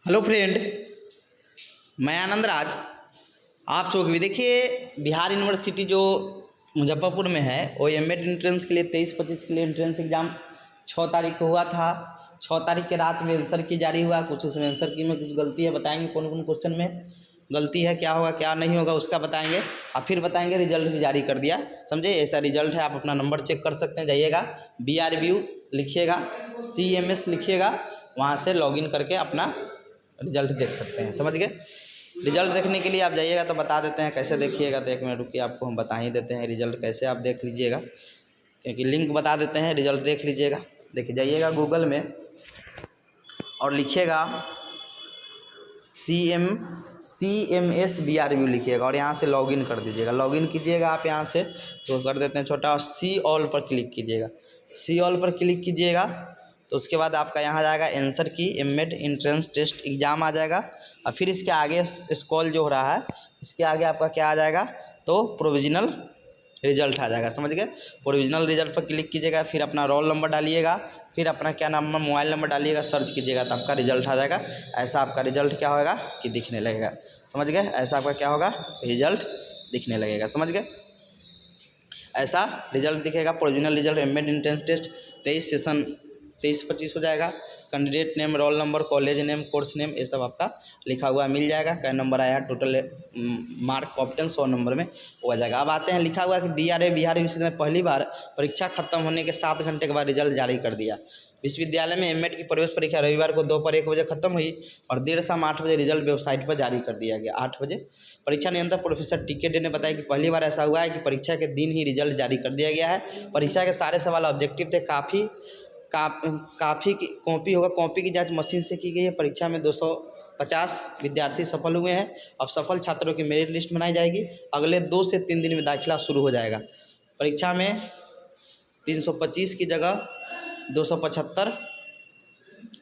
Hello friend, मैं आनंद राज। आप सब भी देखिए, बिहार यूनिवर्सिटी जो मुजफ्फरपुर में है वो एमएड एंट्रेंस के लिए 23-25 के लिए एंट्रेंस एग्ज़ाम 6 तारीख को हुआ था। 6 तारीख के रात में आंसर की जारी हुआ। कुछ उसमें आंसर की में कुछ गलती है, बताएंगे कौन कौन क्वेश्चन में गलती है, क्या होगा क्या नहीं होगा उसका बताएंगे और फिर बताएंगे रिजल्ट भी जारी कर दिया। समझे, ऐसा रिजल्ट है। आप अपना नंबर चेक कर सकते हैं, जाइएगा BRBU लिखिएगा, CMS लिखिएगा, वहाँ से लॉगिन करके अपना रिजल्ट देख सकते हैं। समझ गए। रिजल्ट देखने के लिए आप जाइएगा तो बता देते हैं कैसे देखिएगा। तो 1 मिनट रुकिए, आपको हम बता ही देते हैं रिजल्ट कैसे आप देख लीजिएगा, क्योंकि लिंक बता देते हैं। रिजल्ट देख लीजिएगा। देखिए, जाइएगा गूगल में और लिखिएगा CMS BRBU लिखिएगा और यहाँ से लॉगिन कर दीजिएगा। लॉगिन कीजिएगा आप यहाँ से, तो कर देते हैं छोटा, और सी ऑल पर क्लिक कीजिएगा। सी ऑल पर क्लिक कीजिएगा तो उसके बाद आपका यहाँ जाएगा आंसर की एमएड एंट्रेंस टेस्ट एग्ज़ाम आ जाएगा। और फिर इसके आगे स्क्रॉल जो हो रहा है, इसके आगे आपका क्या आ जाएगा, तो प्रोविजनल रिजल्ट आ जाएगा। समझ गए। प्रोविजनल रिजल्ट पर क्लिक कीजिएगा, फिर अपना रोल नंबर डालिएगा, फिर अपना क्या नाम, मोबाइल नंबर डालिएगा, सर्च कीजिएगा तो आपका रिजल्ट आ जाएगा। ऐसा आपका रिजल्ट क्या होगा कि दिखने लगेगा। समझ गए। ऐसा आपका क्या होगा, रिजल्ट दिखने लगेगा। समझ गए। ऐसा रिजल्ट दिखेगा। Provisional result MEd entrance test 23 session 23-25 हो जाएगा। Candidate name, roll number, college name, course name, ये सब आपका लिखा हुआ मिल जाएगा। क्या नंबर आया, टोटल मार्क ऑप्टेन 100 नंबर में हो जाएगा। अब आते हैं, लिखा हुआ कि बिहार विश्वविद्यालय में पहली बार परीक्षा खत्म होने के 7 घंटे के बाद रिजल्ट जारी कर दिया। विश्वविद्यालय में एमएड की प्रवेश परीक्षा रविवार को दोपहर 1 बजे खत्म हुई और देर शाम 8 बजे रिजल्ट वेबसाइट पर जारी कर दिया गया। 8 बजे परीक्षा नियंत्रक प्रोफेसर टीके डे ने बताया कि पहली बार ऐसा हुआ है कि परीक्षा के दिन ही रिजल्ट जारी कर दिया गया है। परीक्षा के सारे सवाल ऑब्जेक्टिव थे। काफ़ी की कॉपी होगा, कॉपी की जांच मशीन से की गई है। परीक्षा में 250 विद्यार्थी सफल हुए हैं। अब सफल छात्रों की मेरिट लिस्ट बनाई जाएगी। अगले 2 से 3 दिन में दाखिला शुरू हो जाएगा। परीक्षा में 325 की जगह 275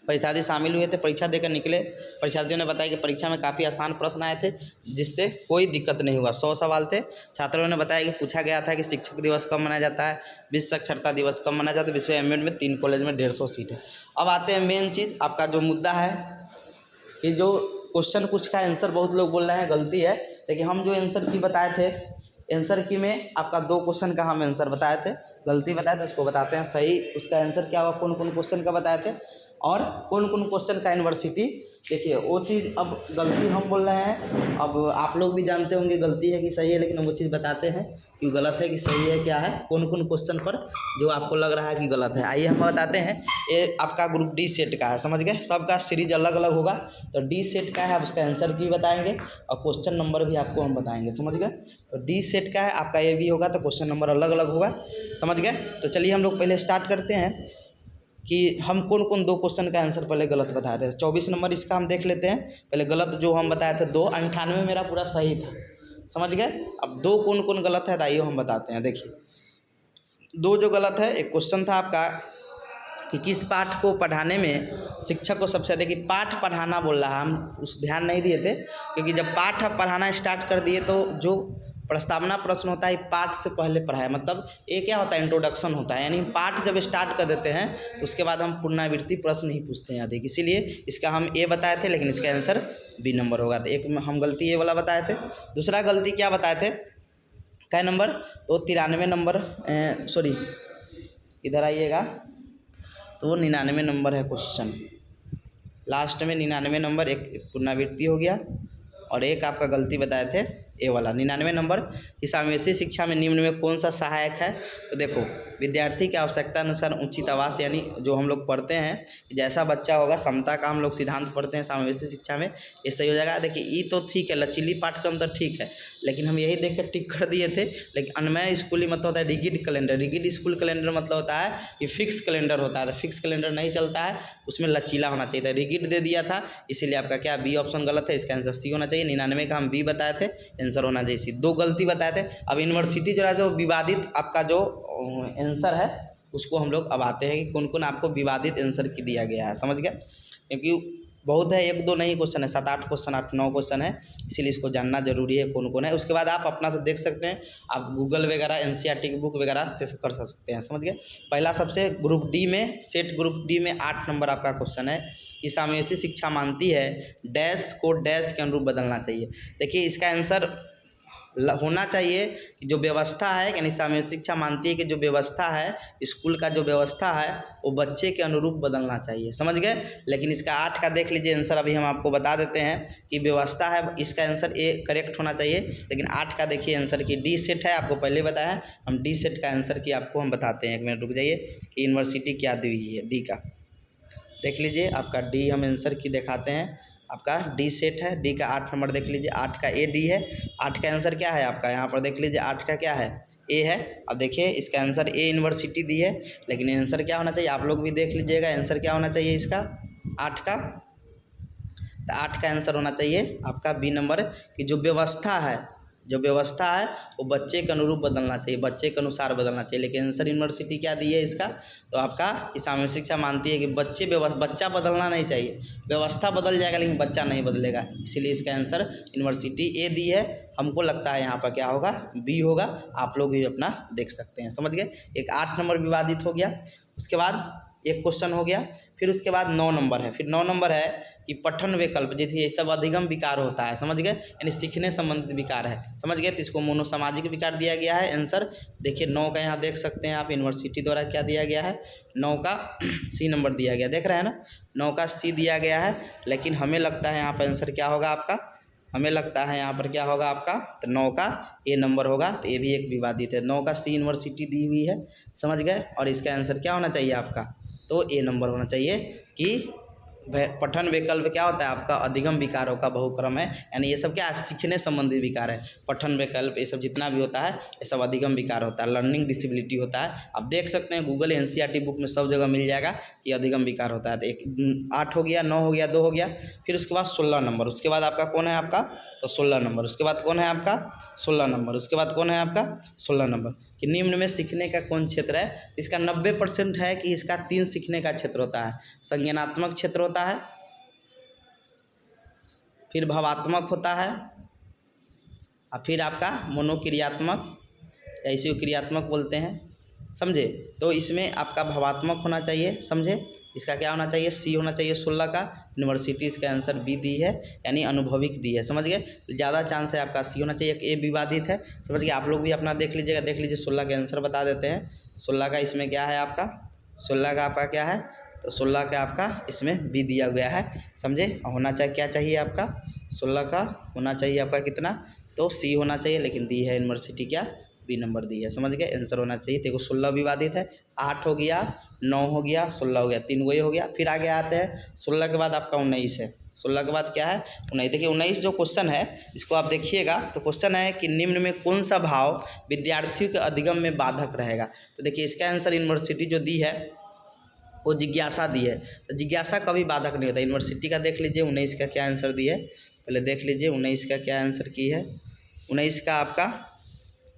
परीक्षार्थी शामिल हुए थे। परीक्षा देकर निकले परीक्षार्थियों ने बताया कि परीक्षा में काफ़ी आसान प्रश्न आए थे, जिससे कोई दिक्कत नहीं हुआ। 100 सवाल थे। छात्रों ने बताया कि पूछा गया था कि शिक्षक दिवस कब मनाया जाता है, विश्व साक्षरता दिवस कब मनाया जाता है। विश्व एमएड में 3 कॉलेज में 150 सीट है। अब आते हैं मेन चीज़, आपका जो मुद्दा है कि जो क्वेश्चन कुछ का आंसर बहुत लोग बोल रहे हैं गलती है, लेकिन हम जो आंसर की बताए थे, आंसर की में आपका 2 क्वेश्चन का हम आंसर बताए थे, गलती बताए थे, उसको बताते हैं सही उसका आंसर क्या हुआ, कौन कौन क्वेश्चन का बताए थे और कौन कौन क्वेश्चन का यूनिवर्सिटी। देखिए वो चीज़, अब गलती हम बोल रहे हैं, अब आप लोग भी जानते होंगे गलती है कि सही है, लेकिन हम वो चीज़ बताते हैं कि गलत है कि सही है, क्या है, कौन कौन क्वेश्चन पर जो आपको लग रहा है कि गलत है। आइए हम बताते हैं। ये आपका ग्रुप डी सेट का है। समझ गए। सबका सीरीज अलग अलग होगा। तो डी सेट का है, आप उसका आंसर की बताएंगे और क्वेश्चन नंबर भी आपको हम बताएंगे। समझ गए। तो डी सेट का है आपका, ये भी होगा तो क्वेश्चन नंबर अलग अलग होगा। समझ गए। तो चलिए हम लोग पहले स्टार्ट करते हैं कि हम कौन कौन 2 क्वेश्चन का आंसर पहले गलत बताए थे। 24 नंबर इसका हम देख लेते हैं। पहले गलत जो हम बताए थे 2, 98 मेरा पूरा सही था। समझ गए। अब 2 कौन कौन गलत है, आइए हम बताते हैं। देखिए 2 जो गलत है, एक क्वेश्चन था आपका कि किस पाठ को पढ़ाने में शिक्षक को सबसे अधिक, पाठ पढ़ाना बोल रहा है, हम उस ध्यान नहीं दिए थे, क्योंकि जब पाठ पढ़ाना स्टार्ट कर दिए तो जो प्रस्तावना प्रश्न होता है पाठ से पहले पढ़ाया, मतलब ये क्या होता है, इंट्रोडक्शन होता है। यानी पाठ जब स्टार्ट कर देते हैं तो उसके बाद हम पुनरावृत्ति प्रश्न ही पूछते हैं अधिक, इसीलिए इसका हम ए बताए थे, लेकिन इसका आंसर बी नंबर होगा। तो एक में हम गलती ये वाला बताए थे। दूसरा गलती क्या बताए थे, क्या नंबर, तो 93 नंबर, सॉरी इधर आइएगा, तो वो 99 नंबर है क्वेश्चन। लास्ट में 99 नंबर, एक पुनरावृत्ति हो गया और एक आपका गलती बताए थे ए वाला 99 नंबर कि समावेशी शिक्षा में निम्न में कौन सा सहायक है। तो देखो, विद्यार्थी की आवश्यकता अनुसार उचित आवास, यानी जो हम लोग पढ़ते हैं कि जैसा बच्चा होगा, समता का हम लोग सिद्धांत पढ़ते हैं समावेशी शिक्षा में, ये सही हो जाएगा। देखिए ई तो ठीक है, लचीली पाठ्यक्रम तो ठीक है, लेकिन हम यही देख कर टिक कर दिए थे। लेकिन अन्वय स्कूली मतलब होता है rigid calendar. Rigid school calendar मतलब होता है कि फिक्स कैलेंडर होता है, तो फिक्स कैलेंडर नहीं चलता है, उसमें लचीला होना चाहिए था। रिगिड दे दिया था, इसीलिए आपका क्या बी ऑप्शन गलत है। इसका आंसर सी होना चाहिए। 99 का हम बी बताए थे, आंसर होना चाहिए सी। 2 गलती बताए थे। अब यूनिवर्सिटी जो है, जो विवादित आपका जो आंसर है उसको हम लोग अब आते हैं कि कौन कौन आपको विवादित आंसर की दिया गया है। समझ गया। क्योंकि बहुत है, एक दो नहीं क्वेश्चन है, 7-8 क्वेश्चन, 8-9 क्वेश्चन है, इसीलिए इसको जानना जरूरी है कौन कौन है। उसके बाद आप अपना से देख सकते हैं, आप गूगल वगैरह एनसीईआरटी की बुक वगैरह से कर सकते हैं, समझ गए। पहला सबसे ग्रुप डी में, सेट ग्रुप डी में 8 नंबर आपका क्वेश्चन है कि सामवेशी शिक्षा मानती है डैश को डैश के अनुरूप बदलना चाहिए। देखिए इसका आंसर होना चाहिए कि जो व्यवस्था है, यानी सामूहिक शिक्षा मानती है कि जो व्यवस्था है, स्कूल का जो व्यवस्था है वो बच्चे के अनुरूप बदलना चाहिए, समझ गए। लेकिन इसका 8 का देख लीजिए आंसर, अभी हम आपको बता देते हैं कि व्यवस्था है, इसका आंसर ए करेक्ट होना चाहिए। लेकिन 8 का देखिए आंसर की डी सेट है, आपको पहले बताया, हम डी सेट का आंसर की आपको हम बताते हैं, 1 मिनट रुक जाइए, कि यूनिवर्सिटी क्या दी हुई है। डी का देख लीजिए, आपका डी हम आंसर की दिखाते हैं, आपका डी सेट है, डी का 8 नंबर देख लीजिए, 8 का ए डी है। 8 का आंसर क्या है आपका, यहाँ पर देख लीजिए 8 का क्या है, ए है। अब देखिए इसका आंसर ए यूनिवर्सिटी दी है, लेकिन आंसर क्या होना चाहिए, आप लोग भी देख लीजिएगा आंसर क्या होना चाहिए इसका 8 का। तो 8 का आंसर होना चाहिए आपका बी नंबर, कि जो व्यवस्था है, जो व्यवस्था है वो बच्चे के अनुरूप बदलना चाहिए, बच्चे के अनुसार बदलना चाहिए। लेकिन आंसर यूनिवर्सिटी क्या दी है इसका, तो आपका सामूहिक शिक्षा मानती है कि बच्चा बदलना नहीं चाहिए, व्यवस्था बदल जाएगा लेकिन बच्चा नहीं बदलेगा, इसीलिए इसका आंसर यूनिवर्सिटी ए दी है। हमको लगता है यहाँ पर क्या होगा, बी होगा, आप लोग भी अपना देख सकते हैं, समझ गए। एक 8 नंबर विवादित हो गया, उसके बाद एक क्वेश्चन हो गया, फिर उसके बाद 9 नंबर है, फिर 9 नंबर है कि पठन विकल्प, जैसे ये सब अधिगम विकार होता है, समझ गए, यानी सीखने संबंधित विकार है, समझ गए। तो इसको मोनोसामाजिक विकार दिया गया है आंसर। देखिए 9 का यहाँ देख सकते हैं आप, यूनिवर्सिटी द्वारा क्या दिया गया है, 9 का सी नंबर दिया गया, देख रहे हैं ना, 9 का सी दिया गया है। लेकिन हमें लगता है यहाँ पर आंसर क्या होगा आपका, हमें लगता है यहाँ पर क्या होगा आपका, तो 9 का ए नंबर होगा, तो ये भी एक विवादित है। 9 का सी यूनिवर्सिटी दी हुई है, समझ गए, और इसका आंसर क्या होना चाहिए आपका, तो ए नंबर होना चाहिए कि पठन विकल्प क्या होता है आपका, अधिगम विकारों का बहुक्रम है, यानी ये सब क्या है, सीखने संबंधी विकार है। पठन विकल्प ये सब जितना भी होता है ये सब अधिगम विकार होता है, लर्निंग डिसेबिलिटी होता है। आप देख सकते हैं गूगल एनसीईआरटी बुक में सब जगह मिल जाएगा कि अधिगम विकार होता है। तो एक 8 हो गया, 9 हो गया, 2 हो गया, फिर उसके बाद 16 नंबर, उसके बाद आपका कौन है आपका, तो 16 नंबर, उसके बाद कौन है आपका 16 नंबर, उसके बाद कौन है आपका 16 नंबर, कि निम्न में सीखने का कौन क्षेत्र है। तो इसका 90% है कि इसका 3 सीखने का क्षेत्र होता है, संज्ञानात्मक क्षेत्र होता है, फिर भावात्मक होता है, और फिर आपका मनोक्रियात्मक या इसी को क्रियात्मक बोलते हैं, समझे। तो इसमें आपका भावात्मक होना चाहिए, समझे, इसका क्या होना चाहिए, सी होना चाहिए 16 का, यूनिवर्सिटी इसका आंसर बी दी है, यानी अनुभविक दी है, समझ गए। ज़्यादा चांस है आपका सी होना चाहिए, एक ए विवादित है, समझ गए। आप लोग भी अपना देख लीजिएगा, देख लीजिए 16 के आंसर बता देते हैं। 16 का इसमें क्या है आपका, 16 का आपका क्या है, तो 16 का आपका इसमें बी दिया गया है, समझे। होना चाहिए क्या चाहिए आपका, 16 का होना चाहिए आपका कितना, तो सी होना चाहिए, लेकिन दी है यूनिवर्सिटी क्या, बी नंबर दी है, समझ गए। आंसर होना चाहिए, देखो 16 विवादित है, 8 हो गया, 9 हो गया, 16 हो गया, 3 वही हो गया। फिर आगे आते हैं 16 के बाद आपका 19 है, 16 के बाद क्या है 19। देखिए 19 जो क्वेश्चन है इसको आप देखिएगा, तो क्वेश्चन है कि निम्न में कौन सा भाव विद्यार्थियों के अधिगम में बाधक रहेगा। तो देखिए इसका आंसर यूनिवर्सिटी जो दी है वो जिज्ञासा दी है, तो जिज्ञासा कभी बाधक नहीं होता। यूनिवर्सिटी का देख लीजिए 19 का क्या आंसर दी है, पहले देख लीजिए 19 का क्या आंसर की है, 19 का आपका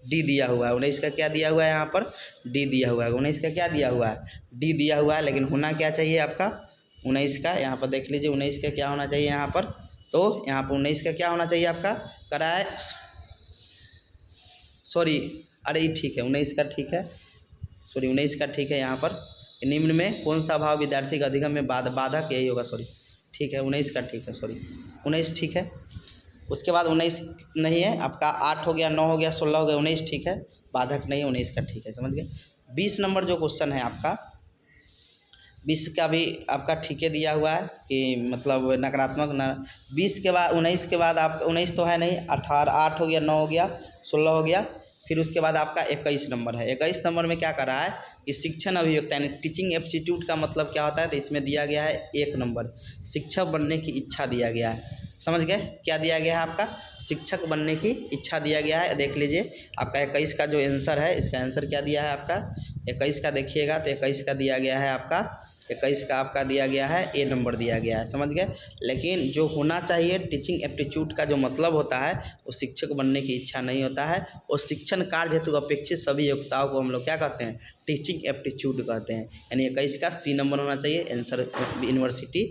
डी दिया हुआ है, 19 का क्या दिया हुआ है यहाँ पर, डी दिया हुआ है, 19 का क्या दिया हुआ है, डी दिया हुआ है। लेकिन होना क्या चाहिए आपका 19 का, यहाँ पर देख लीजिए 19 का क्या होना चाहिए यहाँ पर, तो यहाँ पर 19 का क्या होना चाहिए आपका, कराए, सॉरी, अरे ठीक है 19 का ठीक है, सॉरी 19 का ठीक है। यहाँ पर निम्न में कौन सा भाव विद्यार्थी का अधिगम में बाधक, यही होगा, सॉरी ठीक है 19 का ठीक है, सॉरी 19 ठीक है। उसके बाद 19 नहीं है आपका, 8 हो गया, 9 हो गया, 16 हो गया, 19 ठीक है, बाधक नहीं है, 19 का ठीक है, समझ गए। 20 नंबर जो क्वेश्चन है आपका, 20 का भी आपका ठीक है दिया हुआ है कि मतलब नकारात्मक न, 20 के बाद 19 के बाद आप 19 तो है नहीं, 18, 8 हो गया, 9 हो गया, 16 हो गया, फिर उसके बाद आपका 21 नंबर है। 21 नंबर में क्या कर रहा है कि शिक्षण अभियोक्ता यानी टीचिंग एप्टीट्यूड का मतलब क्या होता है, तो इसमें दिया गया है 1 नंबर, शिक्षक बनने की इच्छा दिया गया है, समझ गए। क्या दिया गया है आपका, शिक्षक बनने की इच्छा दिया गया है। देख लीजिए आपका 21 का जो आंसर है, इसका आंसर क्या दिया है आपका 21 का, देखिएगा तो 21 का दिया गया है आपका, 21 का आपका दिया गया है ए नंबर दिया गया है, समझ गए। लेकिन जो होना चाहिए टीचिंग एप्टीट्यूड का जो मतलब होता है वो शिक्षक बनने की इच्छा नहीं होता है, और शिक्षण कार्य हेतु अपेक्षित सभी योग्यताओं को हम लोग क्या कहते हैं, टीचिंग एप्टीट्यूड कहते हैं। यानी 21 का सी नंबर होना चाहिए आंसर यूनिवर्सिटी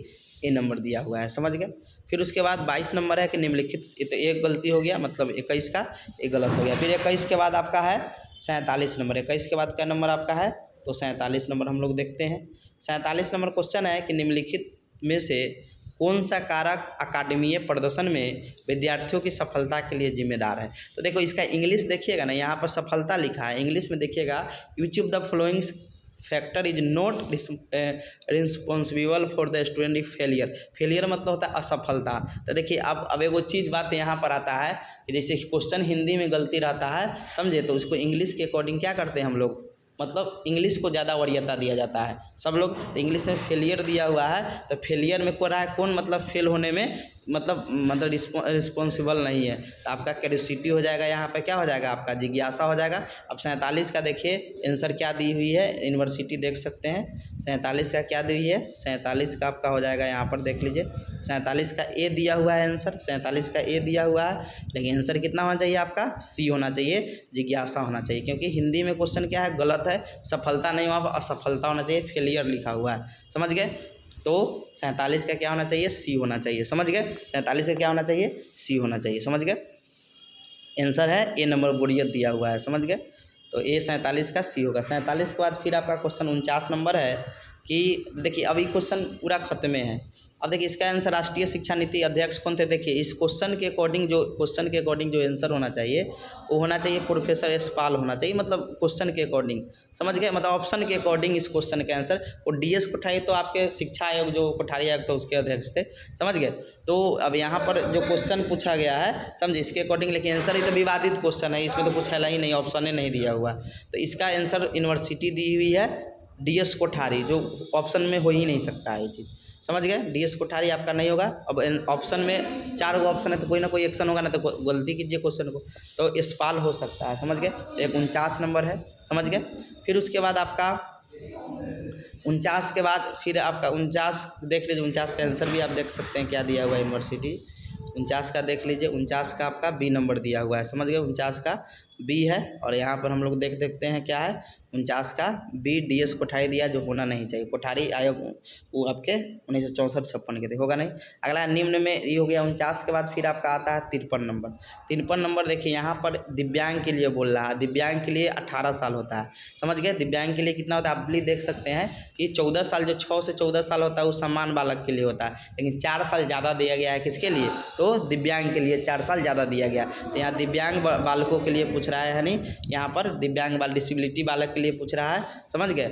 ए नंबर दिया हुआ है, समझ गए। फिर उसके बाद 22 नंबर है कि निम्नलिखित, ये तो एक गलती हो गया, मतलब 21 का एक गलत हो गया। फिर 21 के बाद आपका है 47 नंबर। 21 के बाद क्या नंबर आपका है, तो 47 नंबर हम लोग देखते हैं। 47 नंबर क्वेश्चन है कि निम्नलिखित में से कौन सा कारक अकादमीय प्रदर्शन में विद्यार्थियों की सफलता के लिए जिम्मेदार है। तो देखो इसका इंग्लिश देखिएगा ना, यहाँ पर सफलता लिखा है, इंग्लिश में देखिएगा which of the following factor is not responsible for the student failure. Failure मतलब होता है असफलता। तो देखिए अब एगो चीज़ बात यहाँ पर आता है कि जैसे क्वेश्चन हिंदी में गलती रहता है, समझे, तो उसको इंग्लिश के अकॉर्डिंग क्या करते हैं हम लोग, मतलब इंग्लिश को ज़्यादा वरीयता दिया जाता है सब लोग। तो इंग्लिश में फेलियर दिया हुआ है, तो फेलियर में कौन मतलब फेल होने में मतलब रिस्पॉन्सिबल नहीं है, तो आपका क्यूरियोसिटी हो जाएगा, यहाँ पे क्या हो जाएगा आपका जिज्ञासा हो जाएगा। अब 47 का देखिए आंसर क्या दी हुई है, यूनिवर्सिटी देख सकते हैं 47 का क्या दी हुई है, 47 का आपका हो जाएगा, यहाँ पर देख लीजिए 47 का ए दिया हुआ है आंसर, 47 का ए दिया हुआ है, लेकिन आंसर कितना होना चाहिए आपका, सी होना चाहिए, जिज्ञासा होना चाहिए, क्योंकि हिंदी में क्वेश्चन क्या है गलत है, सफलता नहीं, वहाँ पर असफलता होना चाहिए, फेलियर लिखा हुआ है, समझ गए। तो 47 का क्या होना चाहिए, सी होना चाहिए, समझ गए। 47 का क्या होना चाहिए, सी होना चाहिए, समझ गए। आंसर है ए नंबर बोरियत दिया हुआ है, समझ गए। तो ए 47 का सी होगा। 47 के बाद फिर आपका क्वेश्चन 49 नंबर है कि देखिए अभी क्वेश्चन पूरा खत्म में है। अब देखिए इसका आंसर राष्ट्रीय शिक्षा नीति अध्यक्ष कौन थे। देखिए इस क्वेश्चन के अकॉर्डिंग जो आंसर होना चाहिए वो होना चाहिए प्रोफेसर एस पाल होना चाहिए, मतलब क्वेश्चन के अकॉर्डिंग, समझ गए, मतलब ऑप्शन के अकॉर्डिंग इस क्वेश्चन का आंसर। और DS कोठारी तो आपके शिक्षा आयोग जो कोठारी आयोग था उसके अध्यक्ष थे, समझ गए। तो अब यहाँ पर जो क्वेश्चन पूछा गया है समझे इसके अकॉर्डिंग, लेकिन आंसर ही तो विवादित क्वेश्चन है, इसमें तो पूछा ही नहीं, ऑप्शन ही नहीं दिया हुआ। तो इसका आंसर यूनिवर्सिटी दी हुई है DS कोठारी, जो ऑप्शन में हो ही नहीं सकता है ये चीज़, समझ गए। DS कोठारी आपका नहीं होगा। अब ऑप्शन में 4 ऑप्शन है तो कोई ना कोई एक्शन होगा ना, तो गलती कीजिए क्वेश्चन को, तो यशपाल हो सकता है, समझ गए। एक 49 नंबर है, समझ गए। फिर उसके बाद आपका 49 के बाद फिर आपका 49 देख लीजिए, 49 का आंसर भी आप देख सकते हैं क्या दिया हुआ है यूनिवर्सिटी। 49 का देख लीजिए, 49 का आपका बी नंबर दिया हुआ है, समझ गए। 49 का बी है, और यहाँ पर हम लोग देखते हैं क्या है, 49 का बी DS कोठारी दिया, जो होना नहीं चाहिए। कोठारी आयोग वो आपके 1964-56 के थे, होगा नहीं। अगला निम्न में ये हो गया 49 के बाद फिर आपका आता है 53 नंबर। 53 नंबर देखिए यहाँ पर दिव्यांग के लिए बोल रहा है, दिव्यांग के लिए 18 साल होता है, समझ गए। दिव्यांग के लिए कितना होता है आप भी देख सकते हैं कि 14 साल, जो 6 से 14 साल होता है वो सम्मान बालक के लिए होता है, लेकिन 4 साल ज़्यादा दिया गया है किसके लिए, तो दिव्यांग के लिए 4 साल ज़्यादा दिया गया। तो यहाँ दिव्यांग बालकों के लिए पूछ रहा है नहीं, यहाँ पर दिव्यांग डिसेबिलिटी बालक के लिए पूछ रहा है, समझ गए।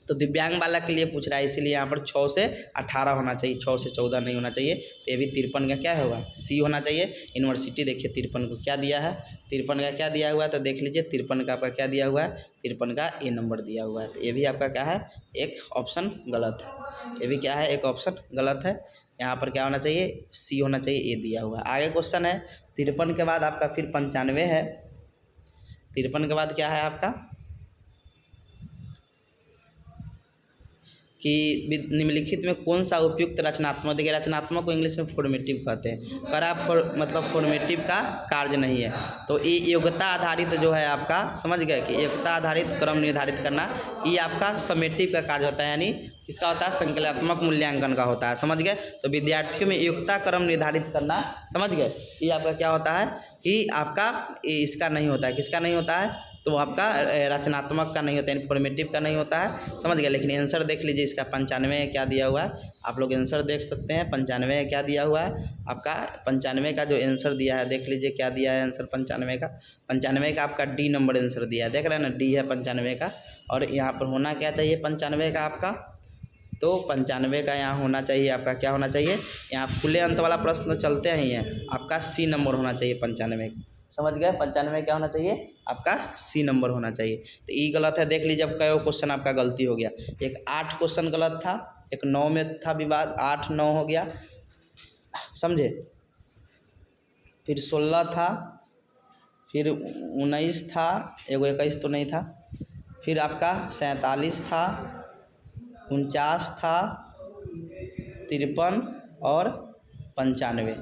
तो दिव्यांग बालक के लिए पूछ रहा है, इसीलिए यहाँ पर 6 से 18 होना चाहिए, 6 से 14 नहीं होना चाहिए। तो ये भी 53 का क्या होगा, सी होना चाहिए। यूनिवर्सिटी देखिए 53 को क्या दिया है, 53 का क्या दिया हुआ है, तो देख लीजिए 53 का आपका क्या दिया हुआ है, 53 का ए नंबर दिया हुआ है। तो ये भी आपका क्या है, एक ऑप्शन गलत है, ये भी क्या है, एक ऑप्शन गलत है। यहाँ पर क्या होना चाहिए, सी होना चाहिए, ए दिया हुआ है। आगे क्वेश्चन है 53 के बाद आपका फिर 95 है। 53 के बाद क्या है आपका कि निम्नलिखित में कौन सा उपयुक्त रचनात्मक, देखिए रचनात्मक को इंग्लिश में फॉर्मेटिव कहते हैं, करा मतलब फॉर्मेटिव का कार्य नहीं है। तो ये योग्यता आधारित जो है आपका, समझ गए कि योग्यता आधारित क्रम निर्धारित करना, ये आपका समेटिव का कार्य होता है, यानी किसका होता है, संकल्पात्मक मूल्यांकन का होता है, समझ गए। तो विद्यार्थियों में योग्यता क्रम निर्धारित करना, समझ गए, ये आपका क्या होता है कि आपका इसका नहीं होता है, किसका नहीं होता है, तो आपका रचनात्मक का नहीं होता है, इन्फॉर्मेटिव का नहीं होता है, समझ गए। लेकिन आंसर देख लीजिए इसका 95 क्या दिया हुआ है, आप लोग आंसर देख सकते हैं 95 क्या दिया हुआ है आपका। 95 का जो आंसर दिया है देख लीजिए क्या दिया है आंसर 95 का आपका डी नंबर आंसर दिया है, देख रहे हैं ना, डी है 95 का। और यहाँ पर होना क्या चाहिए 95 का आपका, तो 95 का यहाँ होना चाहिए आपका, क्या होना चाहिए, यहाँ खुले अंत वाला प्रश्न चलते ही हैं, आपका सी नंबर होना चाहिए 95, समझ गए। 95 क्या होना चाहिए आपका, सी नंबर होना चाहिए। तो ये गलत है, देख लीजिए अब कई क्वेश्चन आपका गलती हो गया। एक 8 क्वेश्चन गलत था, एक 9 में था विवाद, 8-9 हो गया, समझे। फिर 16 था, फिर 19 था, एगो 21 तो नहीं था, फिर आपका 47 था, 49 था, 53 और 95,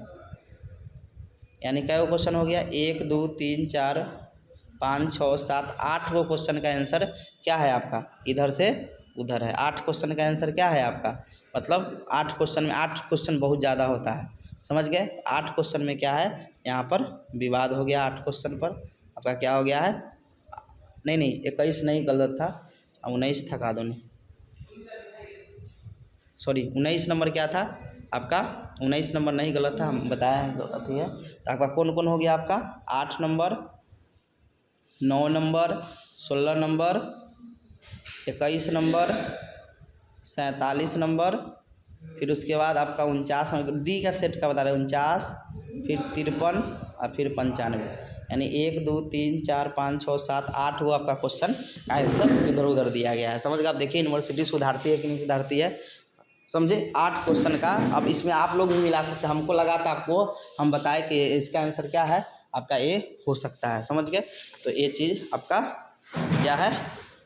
यानी क्या वो क्वेश्चन हो गया, 1 2 3 4 5 6 7 8 वो क्वेश्चन का आंसर क्या है आपका, इधर से उधर है। 8 क्वेश्चन का आंसर क्या है आपका, मतलब 8 क्वेश्चन में 8 क्वेश्चन बहुत ज़्यादा होता है, समझ गए। 8 क्वेश्चन में क्या है, यहाँ पर विवाद हो गया। 8 क्वेश्चन पर आपका क्या हो गया है, नहीं 21 नहीं, गलत था, 19 था, कादो नहीं, सॉरी 19 नंबर क्या था आपका, 19 नंबर नहीं, गलत था, हम बताया अथी है। तो आपका कौन कौन हो गया आपका, 8 number, 9 number, 16 number, 21 number, 47 number, फिर उसके बाद आपका 49 डी का सेट का बता रहे हैं, 49, फिर 53 और फिर 95, यानी 1 2 3 4 5 6 7 8 वो आपका क्वेश्चन का आंसर इधर उधर दिया गया है। समझ गए। आप देखिए यूनिवर्सिटी सुधारती है कि नहीं सुधारती है, समझे। 8 क्वेश्चन का, अब इसमें आप लोग भी मिला सकते हैं। हमको लगा था आपको हम बताए कि इसका आंसर क्या है आपका, ए हो सकता है, समझ गए। तो ये चीज़ आपका क्या है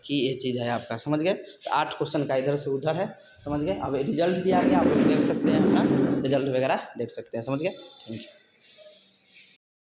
कि ये चीज़ है आपका, समझ गए। तो 8 क्वेश्चन का इधर से उधर है, समझ गए। अब रिजल्ट भी आ गया, आप लोग देख सकते हैं, अपना रिजल्ट वगैरह देख सकते हैं, समझ गए। Thank you.